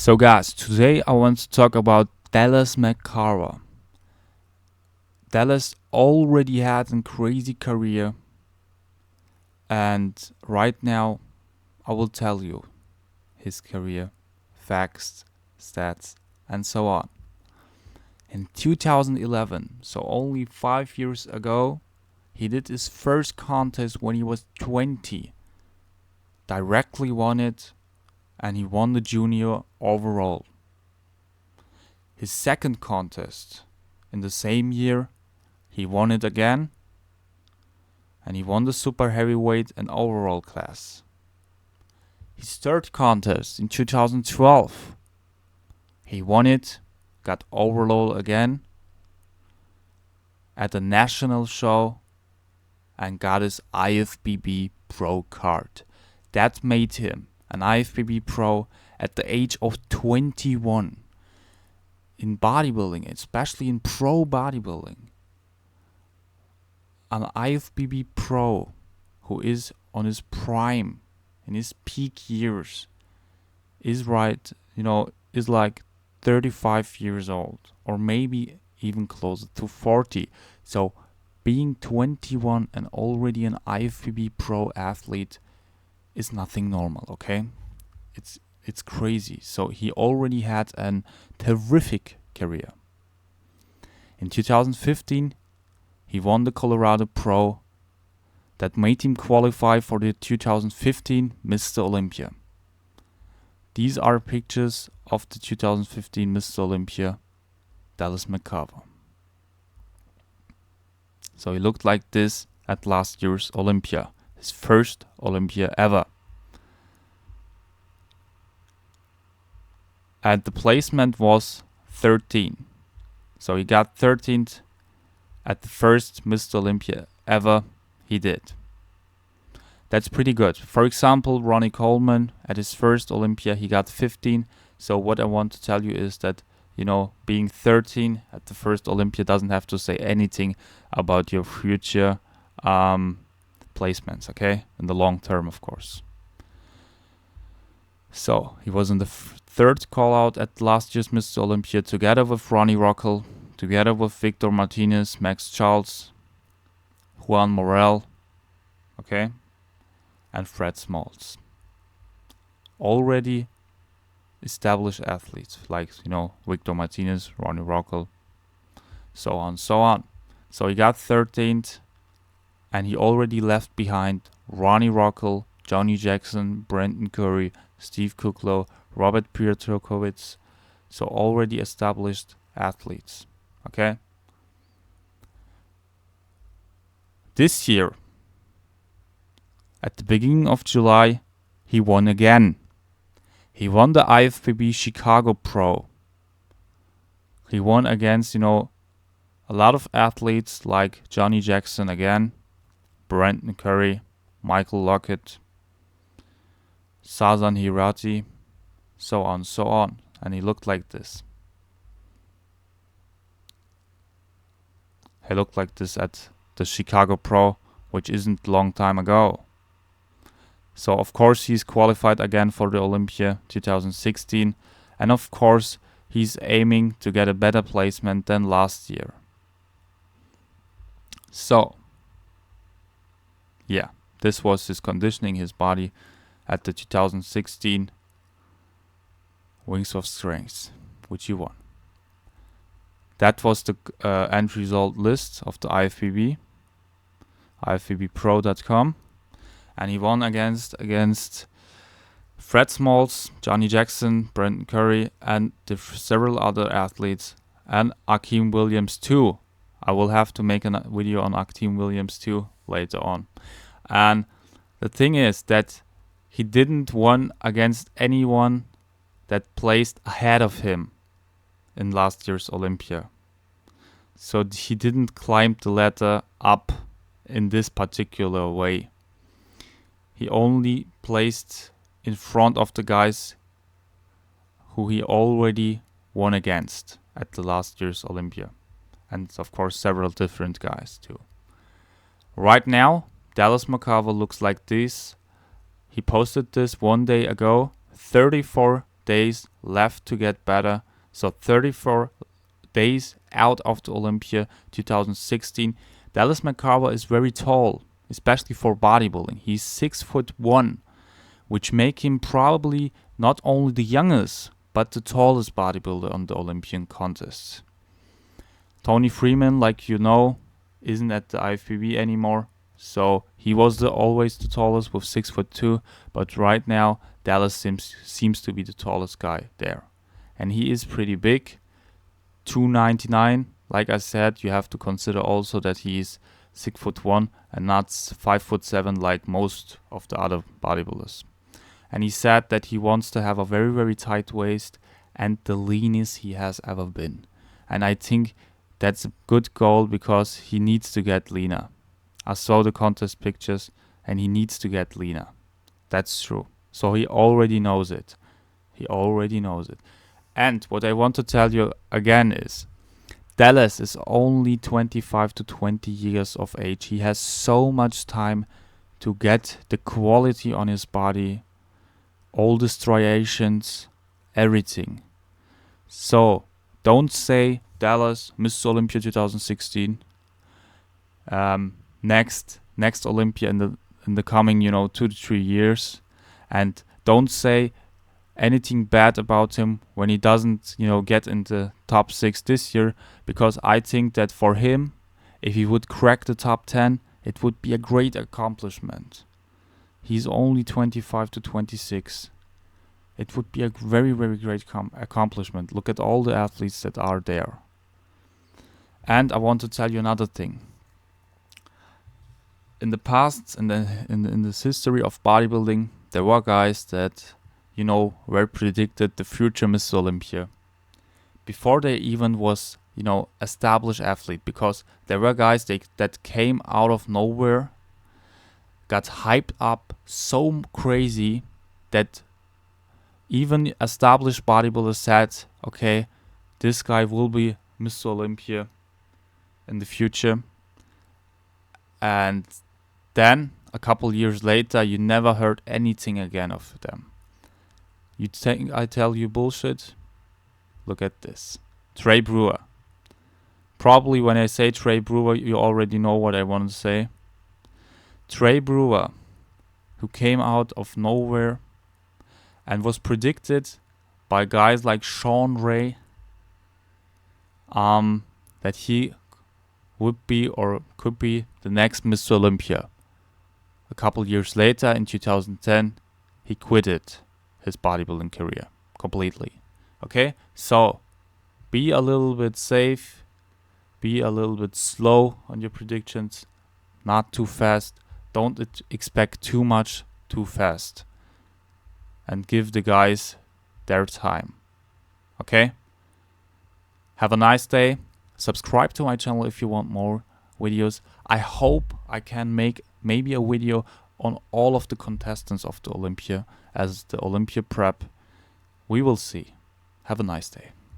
So guys, today I want to talk about Dallas McCarver. Dallas already had a crazy career, and right now I will tell you his career, facts, stats, and so on. In 2011, so only 5 years ago, he did his first contest when he was 20. Directly won it, and he won the junior overall. His second contest in the same year, he won it again, and he won the super heavyweight and overall class. His third contest in 2012, he won it, got overall again at the national show, and got his IFBB Pro card. That made him an IFBB Pro at the age of 21. In bodybuilding, especially in pro bodybuilding, an IFBB Pro who is on his prime, in his peak years, is like 35 years old, or maybe even closer to 40. So being 21 and already an IFBB Pro athlete is nothing normal, okay? It's crazy. So he already had a terrific career. In 2015, he won the Colorado Pro that made him qualify for the 2015 Mr. Olympia. These are pictures of the 2015 Mr. Olympia, Dallas McCarver. So he looked like this at last year's Olympia, his first Olympia ever. And the placement was 13. So he got 13th at the first Mr. Olympia ever he did. That's pretty good. For example, Ronnie Coleman at his first Olympia, he got 15. So what I want to tell you is that, being 13 at the first Olympia doesn't have to say anything about your future placements, okay? In the long term, of course. So he was in the third call out at last year's Mr. Olympia together with Ronnie Rockel, together with Victor Martinez, Max Charles, Juan Morel, okay, and Fred Smalls. Already established athletes like, Victor Martinez, Ronnie Rockel, so on, so on. So he got 13th, and he already left behind Ronnie Rockel, Johnny Jackson, Brendan Curry, Steve Kuklo, Robert Piotrkowicz, so already established athletes, okay? This year, at the beginning of July, he won again. He won the IFBB Chicago Pro. He won against, a lot of athletes like Johnny Jackson again, Brendan Curry, Michael Lockett, Sazan Hirati, so on, so on. And he looked like this. He looked like this at the Chicago Pro, which isn't a long time ago. So of course he's qualified again for the Olympia 2016. And of course he's aiming to get a better placement than last year. So, yeah, this was his conditioning, his body at the 2016 Wings of Strength, which he won. That was the end result list of the IFBB, ifbbpro.com, and he won against Fred Smalls, Johnny Jackson, Brendan Curry, and several other athletes, and Akeem Williams too. I will have to make a video on Akeem Williams too later on. And the thing is that he didn't win against anyone that placed ahead of him in last year's Olympia. So he didn't climb the ladder up in this particular way. He only placed in front of the guys who he already won against at the last year's Olympia. And of course several different guys too. Right now, Dallas McCarver looks like this. He posted this one day ago, 34 days left to get better. So 34 days out of the Olympia 2016. Dallas McCarver is very tall, especially for bodybuilding. He's 6'1", which make him probably not only the youngest, but the tallest bodybuilder on the Olympian contests. Tony Freeman, like you know, isn't at the IFBB anymore. So he was always the tallest with 6'2", but right now Dallas seems to be the tallest guy there. And he is pretty big, 299. Like I said, you have to consider also that he is 6'1" and not 5'7" like most of the other bodybuilders. And he said that he wants to have a very, very tight waist and the leanest he has ever been. And I think that's a good goal because he needs to get leaner. I saw the contest pictures and he needs to get leaner. That's true. So he already knows it. He already knows it. And what I want to tell you again is Dallas is only 25 to 20 years of age. He has so much time to get the quality on his body, all the striations, everything. So don't say Dallas, Mr. Olympia 2016. Next Olympia in the coming 2 to 3 years, and don't say anything bad about him when he doesn't get in the top 6 this year, because I think that for him, if he would crack the top 10, it would be a great accomplishment. He's only 25 to 26. It would be a very, very great accomplishment. Look at all the athletes that are there. And I want to tell you another thing. In the past, in this history of bodybuilding, there were guys that, were predicted the future Mr. Olympia before they even was, established athlete, because there were guys that came out of nowhere, got hyped up so crazy that even established bodybuilders said, okay, this guy will be Mr. Olympia in the future. And then a couple years later, you never heard anything again of them. You think I tell you bullshit? Look at this. Trey Brewer. Probably when I say Trey Brewer, you already know what I want to say. Trey Brewer, who came out of nowhere and was predicted by guys like Sean Ray that he would be or could be the next Mr. Olympia. A couple years later, in 2010, he quitted his bodybuilding career completely. Okay? So, be a little bit safe. Be a little bit slow on your predictions. Not too fast. Don't expect too much too fast. And give the guys their time. Okay? Have a nice day. Subscribe to my channel if you want more videos. I hope I can make maybe a video on all of the contestants of the Olympia as the Olympia prep. We will see. Have a nice day.